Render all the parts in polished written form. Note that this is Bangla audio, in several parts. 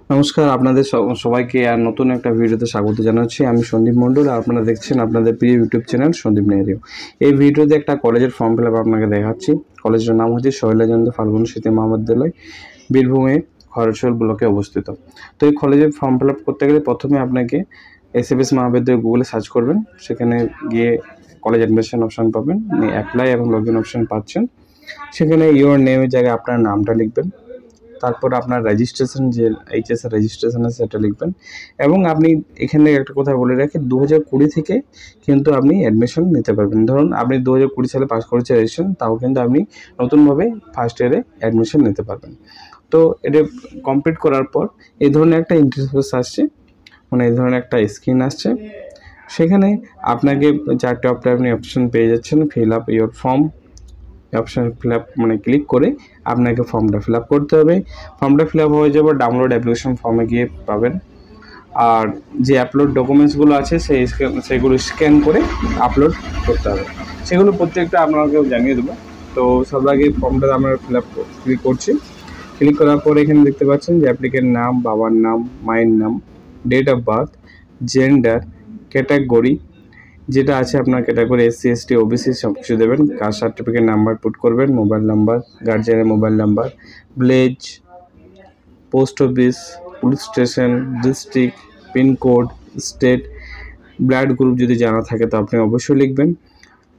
নমস্কার আপনাদের সবাইকে আর নতুন একটা ভিডিওতে স্বাগত জানাচ্ছি। আমি সন্দীপ মণ্ডল আর আপনারা দেখছেন আপনাদের প্রিয় ইউটিউব চ্যানেল সন্দীপ নেহরিও। এই ভিডিওতে একটা কলেজের ফর্ম ফিল আপ আপনাকে দেখাচ্ছি। কলেজের নাম হচ্ছে শৈলাচন্দ্র ফাল্গুন স্মৃতি মহাবিদ্যালয়, বীরভূমে খরচল ব্লকে অবস্থিত। তো এই কলেজের ফর্ম ফিল আপ করতে গেলে প্রথমে আপনাকে এসএফএস মহাবিদ্যালয় গুগলে সার্চ করবেন। সেখানে গিয়ে কলেজ অ্যাডমিশন অপশান পাবেন, অ্যাপ্লাই এবং লগ ইন অপশান পাচ্ছেন। সেখানে ইওর নেমের জায়গায় আপনার নামটা লিখবেন, তারপর আপনার রেজিস্ট্রেশন যে এইচএসের রেজিস্ট্রেশন আছে সেটা লিখবেন। এবং আপনি এখানে একটা কথা বলে রাখি, 2020 থেকে কিন্তু আপনি অ্যাডমিশন নিতে পারবেন। ধরুন আপনি 2020 সালে পাস করেছে রেজিস্ট্রেশন, তাও কিন্তু আপনি নতুনভাবে ফার্স্ট ইয়ারে অ্যাডমিশন নিতে পারবেন। তো এটা কমপ্লিট করার পর এই ধরনের একটা ইন্টারফেস আসছে, মানে এই ধরনের একটা স্ক্রিন আসছে। সেখানে আপনাকে 4টে আপনি অপশন পেয়ে যাচ্ছেন। Fill up your form option fill up click করে আপনাকে ফর্মটা ফিল আপ করতে হবে। ফর্মটা ফিল আপ হয়ে যাবে, ডাউনলোড অ্যাপ্লিকেশন ফর্মে গিয়ে পাবেন। আর যে আপলোড ডকুমেন্টসগুলো আছে সেগুলো স্ক্যান করে আপলোড করতে হবে। সেগুলো প্রত্যেকটা আপনাকে জানিয়ে দেবো। তো সবার আগে ফর্মটা আমরা ফিল আপ ক্লিক করছি। ক্লিক করার পর এখানে দেখতে পাচ্ছেন যে অ্যাপ্লিকেন্ট নাম, বাবার নাম, মায়ের নাম, date of birth, gender, category যেটা আছে আপনার ক্যাটাগরি এসসি এসটি ওবিসি সব কিছু দেবেন। কাস্ট সার্টিফিকেট নাম্বার পুট করবেন, মোবাইল নাম্বার, গার্জিয়ানের mobile number, village, post office, police station, district, pincode, state, blood group যদি জানা থাকে তো আপনি অবশ্যই লিখবেন।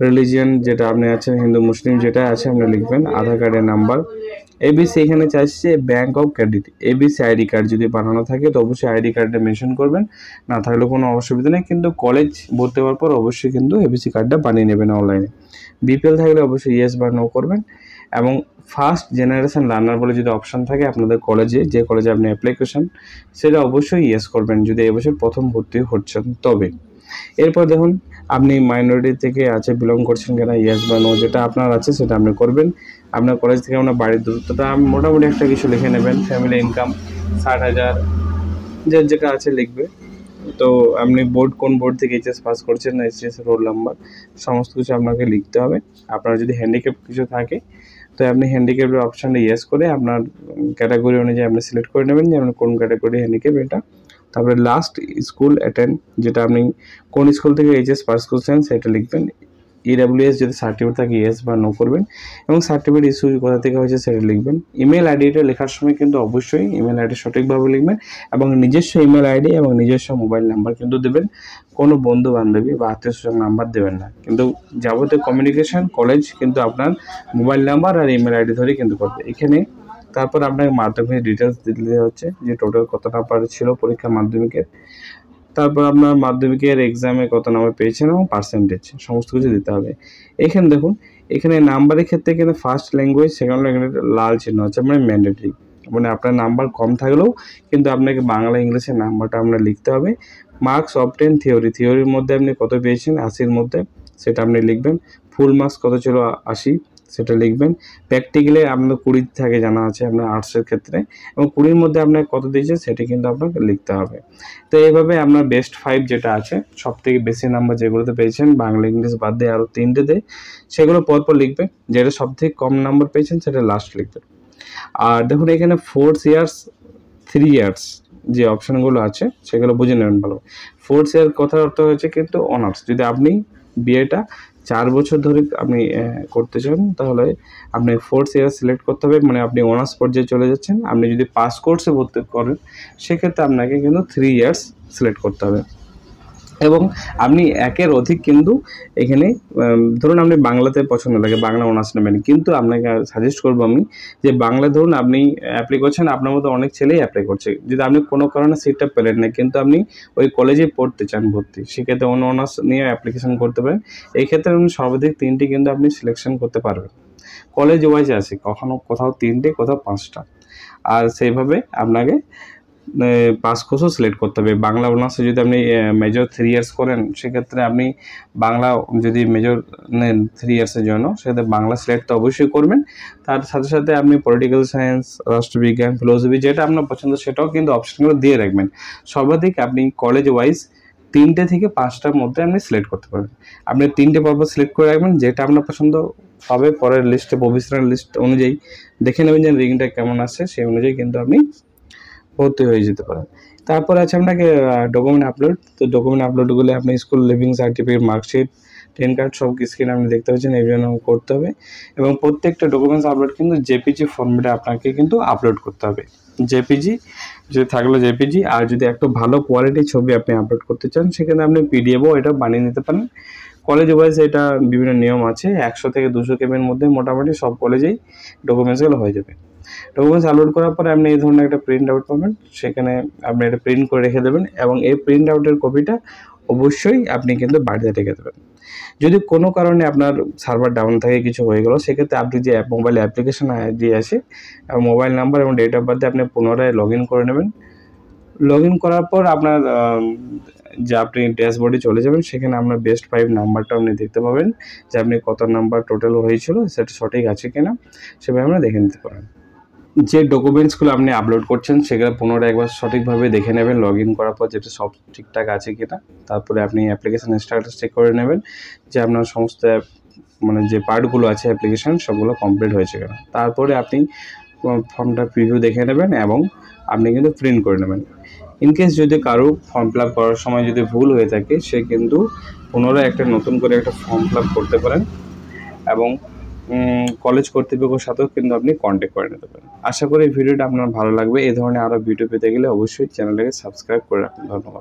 রিলিজিয়ন যেটা আপনি আছেন হিন্দু মুসলিম যেটা আছে আপনি লিখবেন। আধার কার্ডের নাম্বার। এবিসি এখানে চাইছে bank of credit, ABC ID card যদি বানানো থাকে তো অবশ্যই আইডি কার্ডটা মেনশন করবেন, না থাকলে কোনো অসুবিধা নেই। কিন্তু কলেজ ভর্তি হওয়ার পর অবশ্যই কিন্তু এবিসি কার্ডটা বানিয়ে নেবেন অনলাইনে। বিপিএল থাকলে অবশ্যই ইয়েস বা নো করবেন। এবং ফার্স্ট জেনারেশন লার্নার বলে যদি অপশান থাকে আপনাদের কলেজে, যে কলেজে আপনি অ্যাপ্লিকেশন, সেটা অবশ্যই ইয়েস করবেন যদি এবছর প্রথম ভর্তি হচ্ছেন তবে। এরপর দেখুন আপনি মাইনরিটি থেকে আছে বিলং করছেন কিনা, ইয়েস বা নো যেটা আপনার আছে সেটা আপনি করবেন। আপনার কলেজ থেকে আপনার বাড়ির দূরত্বটা মোটামুটি একটা কিছু লিখে নেবেন। ফ্যামিলি ইনকাম 60,000 যেটা আছে লিখবে। তো আপনি কোন বোর্ড থেকে এইচএস পাস করছেন, এইচএস রোল নাম্বার সমস্ত কিছু আপনাকে লিখতে হবে। আপনার যদি হ্যান্ডিক্যাপ কিছু থাকে তো আপনি হ্যান্ডিক্যাপের অপশানটা ইয়েস করে আপনার ক্যাটাগরি অনুযায়ী আপনি সিলেক্ট করে নেবেন যে আপনার কোন ক্যাটাগরি হ্যান্ডিক্যাপ এটা। তারপরে লাস্ট স্কুল অ্যাটেন্ড, যেটা আপনি কোন স্কুল থেকে এইচএস পাস করছেন সেটা লিখবেন। ইডাব্লিউএস যদি সার্টিফিকেট থাকে ইয়েস বা নো করবেন, এবং সার্টিফিকেট ইস্যু কোথা থেকে হয়েছে সেটা লিখবেন। ইমেল আইডিটা লেখার সময় কিন্তু অবশ্যই ইমেল আইডি সঠিকভাবে লিখবেন এবং নিজস্ব ইমেল আইডি এবং নিজস্ব মোবাইল নাম্বার কিন্তু দেবেন। কোনো বন্ধু বান্ধবী বা আত্মীয় স্বজন নাম্বার দেবেন না। কিন্তু যাবতীয় কমিউনিকেশন কলেজ কিন্তু আপনার মোবাইল নাম্বার আর ইমেল আইডি ধরেই কিন্তু করবে এখানে। তারপর আপনাকে মাধ্যমিক ডিটেলস দিতে হচ্ছে, যে টোটাল কত নাম্বার ছিল পরীক্ষা মাধ্যমিকের, তারপর আপনার মাধ্যমিকের এক্সামে কত নাম্বার পেয়েছেন এবং পার্সেন্টেজ সমস্ত কিছু দিতে হবে। এখানে দেখুন, এখানে নাম্বারের ক্ষেত্রে এখানে ফার্স্ট ল্যাঙ্গুয়েজ, সেকেন্ড ল্যাঙ্গুয়েজ লাল চিহ্ন আছে, মানে ম্যান্ডেটরি, মানে আপনার নাম্বার কম থাকলেও কিন্তু আপনাকে বাংলা ইংলিশের নাম্বারটা আপনার লিখতে হবে। মার্কস অবটেন থিওরির মধ্যে আপনি কত পেয়েছেন 80-র মধ্যে, সেটা আপনি লিখবেন। ফুল মার্কস কত ছিল 80, সেটা লিখবেন। প্র্যাকটিক্যালে আপনার 20 থাকে জানা আছে আপনার আর্টসের ক্ষেত্রে, এবং 20-র মধ্যে আপনার কত দিয়েছে সেটা কিন্তু আপনাকে লিখতে হবে। তো এইভাবে আপনার বেস্ট 5 যেটা আছে, সব থেকে বেশি নাম্বার যেগুলোতে পেয়েছেন বাংলা ইংলিশ বাদ দিয়ে আরও 3টেতে, সেগুলো পরপর লিখবেন। যেটা সব থেকে কম নাম্বার পেয়েছেন সেটা লাস্ট লিখবেন। আর দেখুন এখানে 4 ইয়ার্স 3 ইয়ার্স যে অপশানগুলো আছে সেগুলো বুঝে নেবেন ভালো। 4 ইয়ার কথার অর্থ হচ্ছে কিন্তু অনার্স। যদি আপনি বিএটা 4 বছর ধরে আপনি করতে চান তাহলে আপনি 4 ইয়ার সিলেক্ট করতে হবে, মানে আপনি অনার্স পর্যায়ে চলে যাচ্ছেন। আপনি যদি পাস কোর্সে ভর্তি করেন সেক্ষেত্রে আপনাকে কিন্তু 3 ইয়ার্স সিলেক্ট করতে হবে। এবং আপনি একের অধিক কিন্তু এখানে ধরুন আপনি বাংলাতে পছন্দ লাগে, বাংলা অনার্স নেবেন, কিন্তু আপনাকে সাজেস্ট করবো আমি যে বাংলা ধরুন আপনি অ্যাপ্লাই করছেন, আপনার মতো অনেক ছেলেই অ্যাপ্লাই করছে। যদি আপনি কোনো কারণে সিটটা পেলেন না কিন্তু আপনি ওই কলেজে পড়তে চান ভর্তি, সেক্ষেত্রে অন্য অনার্স নিয়ে অ্যাপ্লিকেশন করতে পারেন। এই ক্ষেত্রে আপনি সর্বাধিক 3টি কিন্তু আপনি সিলেকশন করতে পারবেন। কলেজ ওয়াইজ আছে, কোথাও 3টে, কোথাও 5টা। আর সেইভাবে আপনাকে পাস কোর্সও সিলেক্ট করতে হবে। বাংলা অনার্সে যদি আপনি মেজর 3 ইয়ার্স করেন সেক্ষেত্রে আপনি বাংলা যদি মেজর নেন 3 ইয়ার্সের জন্য সেক্ষেত্রে বাংলা সিলেক্ট তো অবশ্যই করবেন। তার সাথে সাথে আপনি পলিটিক্যাল সায়েন্স, রাষ্ট্রবিজ্ঞান, ফিলোসফি যেটা আপনার পছন্দ সেটাও কিন্তু অপশনগুলো দিয়ে রাখবেন। সর্বাধিক আপনি কলেজ ওয়াইজ 3টে থেকে 5টার মধ্যে আপনি সিলেক্ট করতে পারবেন। আপনি 3টে পরপর সিলেক্ট করে রাখবেন, যেটা আপনার পছন্দ হবে পরের লিস্টে প্রভিশনাল লিস্ট অনুযায়ী দেখে নেবেন যে রিংটা কেমন আসে, সেই অনুযায়ী কিন্তু আপনি ভর্তি হয়ে যেতে পারেন। তারপর আছে আপনাকে ডকুমেন্ট আপলোড। তো ডকুমেন্ট আপলোডগুলো আপনি school living certificate, marksheet, ten card সব স্ক্রিনে আপনি দেখতে পাচ্ছেন, এই জন্য করতে হবে। এবং প্রত্যেকটা ডকুমেন্টস আপলোড কিন্তু জেপিজি ফর্মেটে আপনাকে কিন্তু আপলোড করতে হবে। জেপিজি যদি থাকলে জেপিজি, আর যদি একটু ভালো কোয়ালিটির ছবি আপনি আপলোড করতে চান সেখানে আপনি পিডিএফও এটা বানিয়ে নিতে পারেন। কলেজ ওয়াইজ এটা বিভিন্ন নিয়ম আছে, 100 থেকে 200 কেবির মধ্যে মোটামুটি সব কলেজেই ডকুমেন্টসগুলো হয়ে যাবে। ডকুমেন্টস আপলোড করার পরে আপনি এই ধরনের একটা প্রিন্ট আউট পাবেন, সেখানে আপনি এটা প্রিন্ট করে রেখে দেবেন এবং এই প্রিন্ট আউটের কপিটা অবশ্যই আপনি কিন্তু বাড়িতে রেখে দেবেন। যদি কোনো কারণে আপনার সার্ভার ডাউন থাকে, কিছু হয়ে গেল, সেক্ষেত্রে আপনি যে মোবাইল অ্যাপ্লিকেশন আইডি আছে, মোবাইল নাম্বার এবং ডেট অফ বার্থে আপনি পুনরায় লগ ইন করে নেবেন। লগ ইন করার পর আপনার যে আপনি ড্যাশবোর্ডে চলে যাবেন, সেখানে আপনার বেস্ট 5 নাম্বারটা আপনি দেখতে পাবেন যে আপনি কত নাম্বার টোটাল হয়েছিল, সেটা সঠিক আছে কিনা সেভাবে আমরা দেখে নিতে পারেন। যে ডকুমেন্টসগুলো আপনি আপলোড করছেন সেগুলো পুনরায় একবার সঠিকভাবে দেখে নেবেন লগ ইন করার পর, যেটা সব ঠিকঠাক আছে কিনা। তারপরে আপনি অ্যাপ্লিকেশান স্ট্যাটাস চেক করে নেবেন যে আপনার সমস্ত মানে যে পার্টগুলো আছে অ্যাপ্লিকেশান সবগুলো কমপ্লিট হয়েছে কিনা। তারপরে আপনি ফর্মটা প্রিভিউ দেখে নেবেন এবং আপনি কিন্তু প্রিন্ট করে নেবেন। ইনকেস যদি কারো ফর্ম ফিল আপ করার সময় যদি ভুল হয়ে থাকে, সে কিন্তু পুনরায় একটা নতুন করে একটা ফর্ম ফিল আপ করতে পারেন এবং কলেজ কর্তৃপক্ষের সাথেও কিন্তু আপনি কন্ট্যাক্ট করে নিতে পারেন। আশা করি এই ভিডিওটা আপনার ভালো লাগবে। এই ধরনের আরও ভিডিও পেতে গেলে অবশ্যই চ্যানেলটাকে সাবস্ক্রাইব করে রাখুন। ধন্যবাদ।